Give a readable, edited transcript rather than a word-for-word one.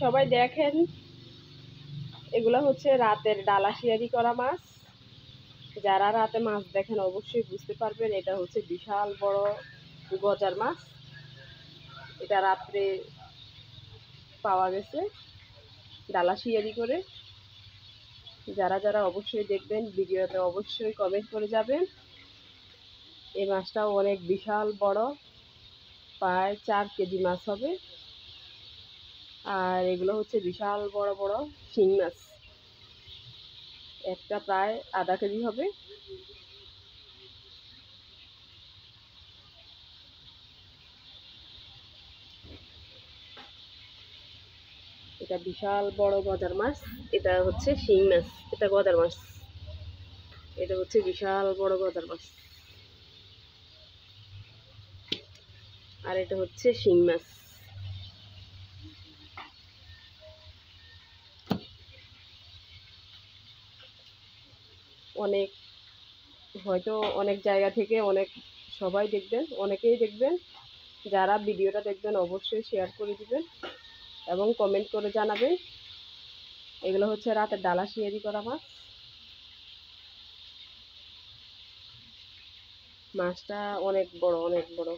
সবাই দেখেন, এগুলো হচ্ছে রাতের ডালা শিয়ারি করা মাছ। যারা রাতে মাছ দেখেন অবশ্যই বুঝতে পারবেন এটা হচ্ছে বিশাল বড় গজার মাছ। এটা রাত্রে পাওয়া গেছে ডালা শিয়ারি করে। যারা যারা অবশ্যই দেখবেন ভিডিওতে অবশ্যই কমেন্ট করে যাবেন। এই মাছটাও অনেক বিশাল বড়, প্রায় 4 কেজি মাছ হবে। আর এগুলো হচ্ছে বিশাল বড় বড় শিং মাছ, একটা প্রায় আধা কেজি হবে। এটা বিশাল বড় গজার মাছ। এটা হচ্ছে শিং মাছ, এটা গজার মাছ। এটা হচ্ছে বিশাল বড় গজার মাছ। আর এটা হচ্ছে শিং মাছ। অনেক হয়তো অনেক জায়গা থেকে অনেক সবাই দেখবেন, অনেকেই দেখবেন। যারা ভিডিওটা দেখবেন অবশ্যই শেয়ার করে দিবেন এবং কমেন্ট করে জানাবেন। এগুলো হচ্ছে রাতের ডালা শিয়ারি করা মাছ। মাছটা অনেক বড়, অনেক বড়।